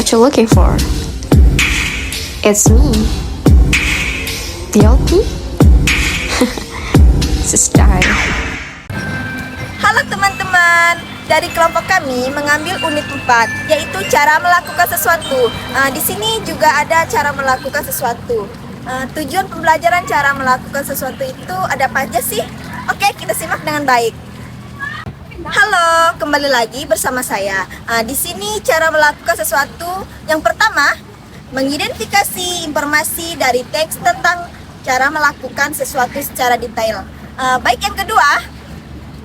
what you're looking for. It's me, DLP. It's a style. Halo teman-teman, dari kelompok kami mengambil unit 4, yaitu cara melakukan sesuatu. Di sini juga ada cara melakukan sesuatu. Tujuan pembelajaran cara melakukan sesuatu itu ada apa aja sih? Oke, kita simak dengan baik. Halo, kembali lagi bersama saya. Di sini cara melakukan sesuatu yang pertama, mengidentifikasi informasi dari teks tentang cara melakukan sesuatu secara detail. Baik yang kedua,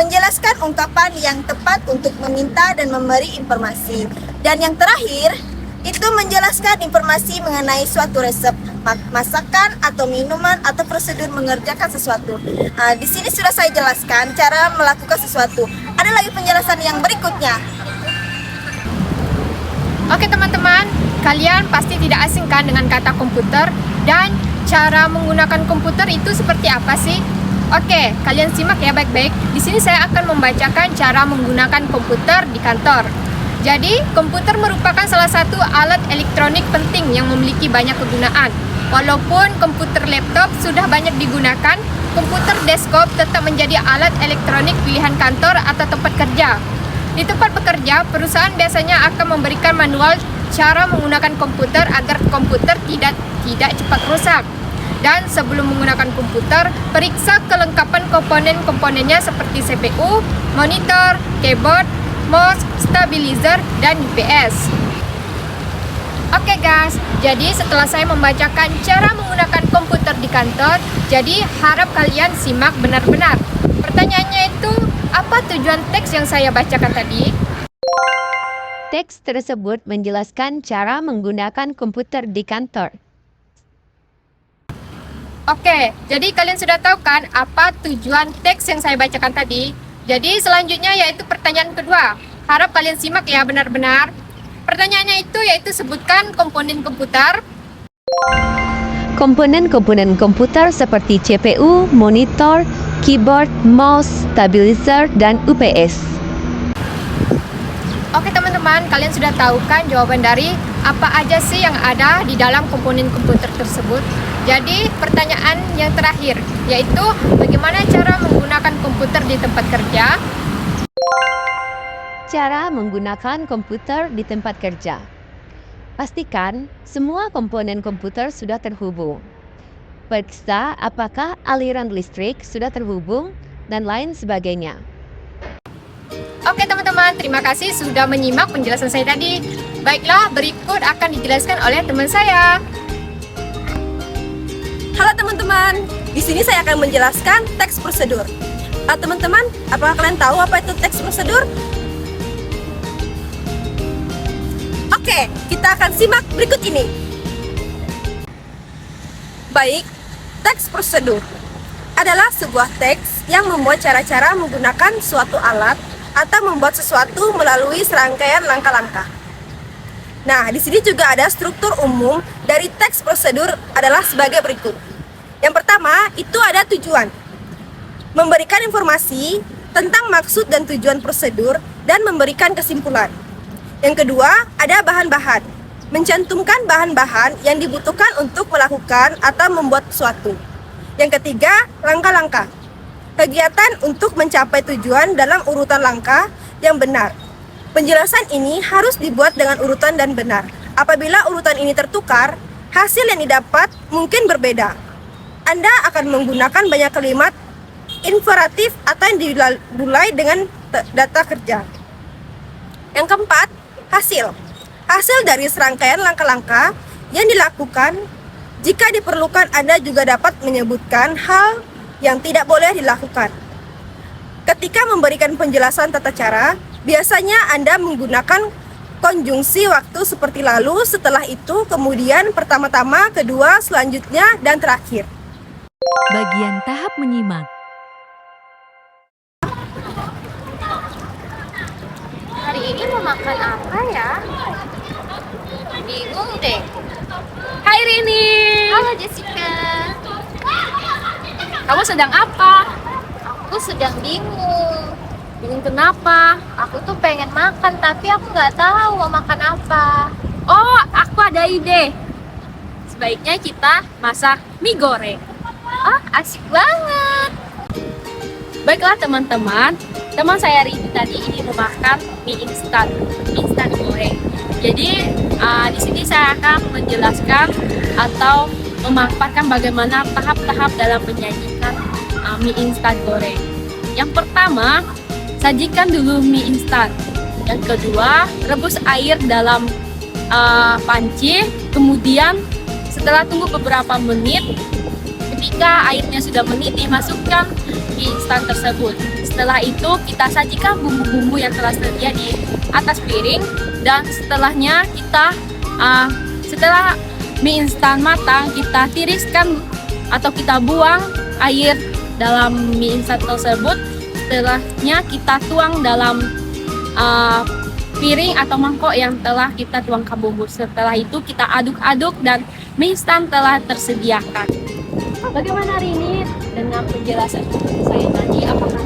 menjelaskan ungkapan yang tepat untuk meminta dan memberi informasi. Dan yang terakhir, itu menjelaskan informasi mengenai suatu resep, masakan atau minuman atau prosedur mengerjakan sesuatu. Di sini sudah saya jelaskan cara melakukan sesuatu. Ada lagi penjelasan yang berikutnya. Oke teman-teman, kalian pasti tidak asing kan dengan kata komputer dan cara menggunakan komputer itu seperti apa sih? Oke, kalian simak ya baik-baik. Di sini saya akan membacakan cara menggunakan komputer di kantor. Jadi, komputer merupakan salah satu alat elektronik penting yang memiliki banyak kegunaan. Walaupun komputer laptop sudah banyak digunakan, komputer desktop tetap menjadi alat elektronik pilihan kantor atau tempat kerja. Di tempat bekerja, perusahaan biasanya akan memberikan manual cara menggunakan komputer agar komputer tidak cepat rusak. Dan sebelum menggunakan komputer, periksa kelengkapan komponen-komponennya seperti CPU, monitor, keyboard, mouse, stabilizer, dan UPS. Oke guys, jadi setelah saya membacakan cara menggunakan komputer di kantor, jadi harap kalian simak benar-benar. Pertanyaannya itu, apa tujuan teks yang saya bacakan tadi? Teks tersebut menjelaskan cara menggunakan komputer di kantor. Oke, jadi kalian sudah tahu kan apa tujuan teks yang saya bacakan tadi? Jadi selanjutnya yaitu pertanyaan kedua. Harap kalian simak ya benar-benar. Pertanyaannya itu yaitu sebutkan komponen komputer. Komponen-komponen komputer seperti CPU, monitor, keyboard, mouse, stabilizer, dan UPS. Oke teman-teman, kalian sudah tahu kan jawaban dari apa aja sih yang ada di dalam komponen komputer tersebut? Jadi pertanyaan yang terakhir yaitu bagaimana cara menggunakan komputer di tempat kerja? Cara menggunakan komputer di tempat kerja. Pastikan semua komponen komputer sudah terhubung. Periksa apakah aliran listrik sudah terhubung dan lain sebagainya. Oke teman-teman, terima kasih sudah menyimak penjelasan saya tadi. Baiklah, berikut akan dijelaskan oleh teman saya. Halo teman-teman, di sini saya akan menjelaskan teks prosedur. Teman-teman, apakah kalian tahu apa itu teks prosedur? Oke, kita akan simak berikut ini. Baik, teks prosedur adalah sebuah teks yang membuat cara-cara menggunakan suatu alat atau membuat sesuatu melalui serangkaian langkah-langkah. Nah, di sini juga ada struktur umum dari teks prosedur adalah sebagai berikut. Yang pertama, itu ada tujuan. Memberikan informasi tentang maksud dan tujuan prosedur dan memberikan kesimpulan. Yang kedua, ada bahan-bahan. Mencantumkan bahan-bahan yang dibutuhkan untuk melakukan atau membuat sesuatu. Yang ketiga, langkah-langkah. Kegiatan untuk mencapai tujuan dalam urutan langkah yang benar. Penjelasan ini harus dibuat dengan urutan dan benar. Apabila urutan ini tertukar, hasil yang didapat mungkin berbeda. Anda akan menggunakan banyak kalimat inferatif atau yang dimulai dengan data kerja. Yang keempat, hasil. Hasil dari serangkaian langkah-langkah yang dilakukan. Jika diperlukan, Anda juga dapat menyebutkan hal yang tidak boleh dilakukan. Ketika memberikan penjelasan tata cara, biasanya Anda menggunakan konjungsi waktu seperti lalu, setelah itu, kemudian, pertama-tama, kedua, selanjutnya, dan terakhir. Bagian tahap menyimak. Hari ini mau makan apa ya? Bingung deh. Hai Rini. Halo Jessica. Kamu sedang apa? Aku sedang bingung. Bingung kenapa? Aku tuh pengen makan, tapi aku nggak tahu mau makan apa. Oh, aku ada ide. Sebaiknya kita masak mie goreng. Ah, asik banget. Baiklah teman-teman, teman saya Rini tadi ini memakan mie instan goreng. Jadi di sini saya akan menjelaskan atau memaparkan bagaimana tahap-tahap dalam menyajikan mie instan goreng. Yang pertama, sajikan dulu mie instan. Yang kedua, rebus air dalam panci. Kemudian setelah tunggu beberapa menit, ketika airnya sudah mendidih, masukkan mie instan tersebut. Setelah itu kita sajikan bumbu-bumbu yang telah tersedia di atas piring, dan setelahnya setelah mie instan matang, kita tiriskan atau kita buang air dalam mie instan tersebut. Setelahnya kita tuang dalam piring atau mangkok yang telah kita tuangkan bumbu. Setelah itu kita aduk-aduk dan mie instan telah tersediakan. Bagaimana Rini dengan penjelasan saya tadi? Apakah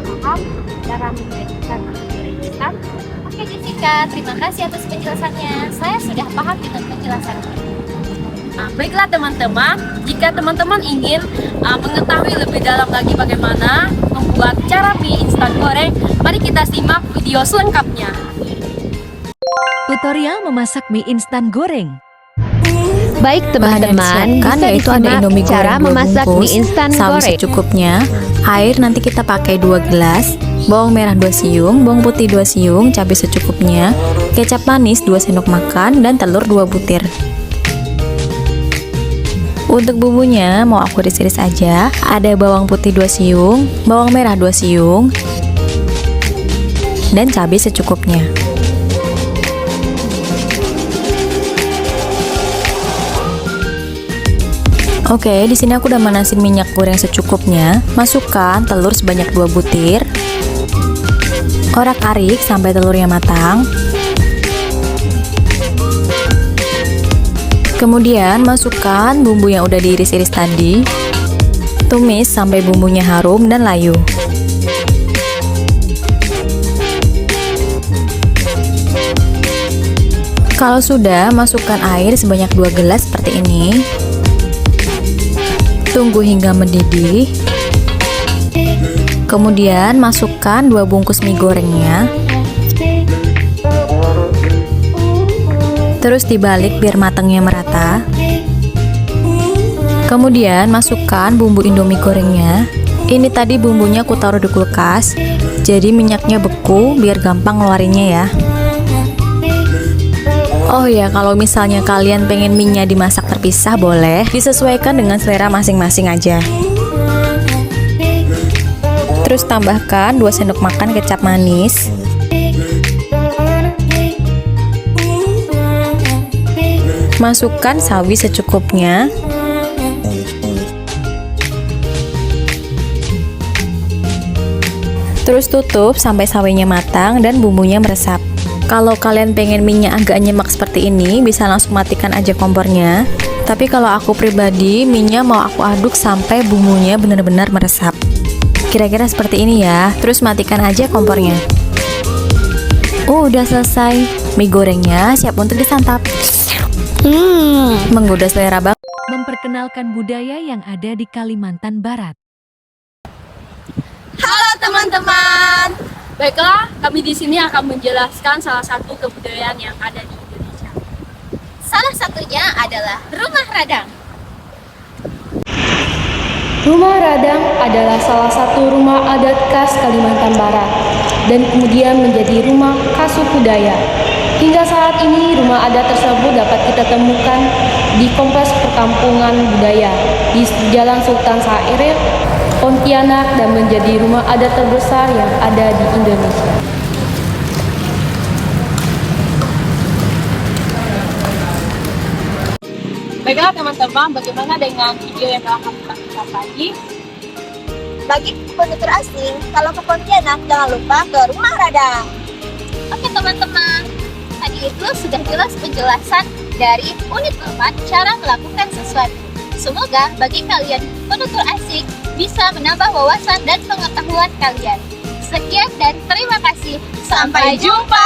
paham cara menyajikan mie instan? Oke Jessica, terima kasih atas penjelasannya. Saya sudah paham dengan penjelasannya. Baiklah teman-teman, jika teman-teman ingin mengetahui lebih dalam lagi bagaimana membuat cara mie instan goreng, mari kita simak video selengkapnya. Tutorial memasak mie instan goreng. Baik teman-teman, Bahan yang disiapkan bisa yaitu ada disimak Indomie cara goreng 2 memasak bungkus, mie instan saus goreng. secukupnya, air nanti kita pakai 2 gelas, bawang merah 2 siung, bawang putih 2 siung, cabai secukupnya, kecap manis 2 sendok makan, dan telur 2 butir. Untuk bumbunya mau aku iris-iris aja. Ada bawang putih 2 siung, bawang merah 2 siung, dan cabai secukupnya. Oke, di sini aku udah manasin minyak goreng secukupnya. Masukkan telur sebanyak 2 butir. Orak-arik sampai telurnya matang. Kemudian masukkan bumbu yang udah diiris-iris tadi. Tumis sampai bumbunya harum dan layu. Kalau sudah, masukkan air sebanyak 2 gelas seperti ini. Tunggu hingga mendidih. Kemudian masukkan 2 bungkus mie gorengnya. Terus dibalik biar matangnya merata. Kemudian masukkan bumbu Indomie gorengnya. Ini tadi bumbunya aku taruh di kulkas, jadi minyaknya beku biar gampang ngeluarinnya ya. Oh ya, kalau misalnya kalian pengen mie-nya dimasak terpisah boleh, disesuaikan dengan selera masing-masing aja. Terus tambahkan 2 sendok makan kecap manis. Masukkan sawi secukupnya. Terus tutup sampai sawinya matang dan bumbunya meresap. Kalau kalian pengen mie-nya agak nyemak seperti ini, bisa langsung matikan aja kompornya. Tapi kalau aku pribadi, mie-nya mau aku aduk sampai bumbunya benar-benar meresap. Kira-kira seperti ini ya. Terus matikan aja kompornya. Udah selesai. Mie gorengnya siap untuk disantap. Menggoda selera banget. Memperkenalkan budaya yang ada di Kalimantan Barat. Halo teman-teman. Baiklah, kami di sini akan menjelaskan salah satu kebudayaan yang ada di Indonesia. Salah satunya adalah rumah radang. Rumah radang adalah salah satu rumah adat khas Kalimantan Barat dan kemudian menjadi rumah khas suku Dayak. Hingga saat ini rumah adat tersebut dapat kita temukan di kompleks perkampungan budaya di Jalan Sultan Syahrir, Pontianak, dan menjadi rumah adat terbesar yang ada di Indonesia. Baiklah teman-teman, bagaimana dengan video yang telah kami lakukan tadi? Bagi penutur asing, kalau ke Pontianak jangan lupa ke rumah radang. Oke teman-teman, tadi itu sudah jelas penjelasan dari unit 4 cara melakukan sesuatu. Semoga bagi kalian penutur asing bisa menambah wawasan dan pengetahuan kalian. Sekian dan terima kasih. Sampai jumpa.